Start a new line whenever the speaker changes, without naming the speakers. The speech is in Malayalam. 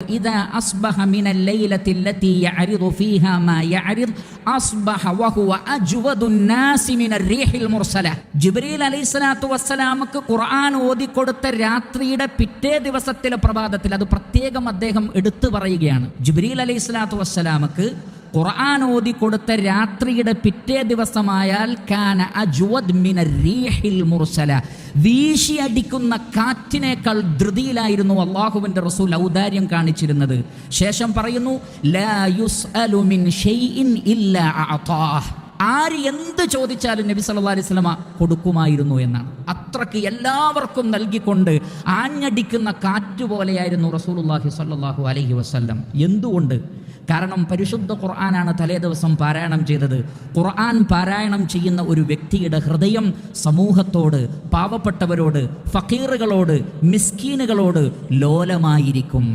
إذا أصبح من الليلة التي يعرض فيها ما يعرض أصبح وهو أجود الناس من الريح المرسلة. ജിബ്രീൽ അലൈഹിസ്സലാത്തു വസ്സലാമക്ക് ഖുർആൻ ഓതിക്കൊടുത്ത രാത്രിയുടെ പിറ്റേ ദിവസത്തിലെ പ്രഭാതത്തിൽ അത് പ്രത്യേകം അദ്ദേഹം എടുത്തു പറയുകയാണ്. ജിബ്രീൽ അലൈഹിസ്സലാത്തു വസ്സലാമക്ക് ഖുർആൻ ഓതിക്കൊടുത്ത രാത്രിയുടെ പിറ്റേ ദിവസമായാൽ കാന അജ്വദ് മിനർ റീഹിൽ മുർസല, വീശിയടിക്കുന്ന കാറ്റിനേക്കാൾ ധൃതിയിലായിരുന്നു അല്ലാഹുവിൻ്റെ റസൂൽ ഔദാര്യം കാണിച്ചിരുന്നത്. ശേഷം പറയുന്നു ലാ യുസ്അലു മിൻ ഷൈഇൻ ഇല്ലാ അഅതാഹ്, ആര് എന്ത് ചോദിച്ചാലും നബി സല്ലല്ലാഹു അലൈഹി വസല്ലമ കൊടുക്കുമായിരുന്നു എന്നാണ്. അത്രക്ക് എല്ലാവർക്കും നൽകിക്കൊണ്ട് ആഞ്ഞടിക്കുന്ന കാറ്റ് പോലെയായിരുന്നു റസൂലുള്ളാഹി സ്വല്ലല്ലാഹു അലൈഹി വസല്ലം. എന്തുകൊണ്ട്? കാരണം പരിശുദ്ധ ഖുർആനാണ് തലേ ദിവസം പാരായണം ചെയ്തത്. ഖുർആൻ പാരായണം ചെയ്യുന്ന ഒരു വ്യക്തിയുടെ ഹൃദയം സമൂഹത്തോട്, പാവപ്പെട്ടവരോട്, ഫക്കീറുകളോട്, മിസ്കീനുകളോട് ലോലമായിരിക്കും.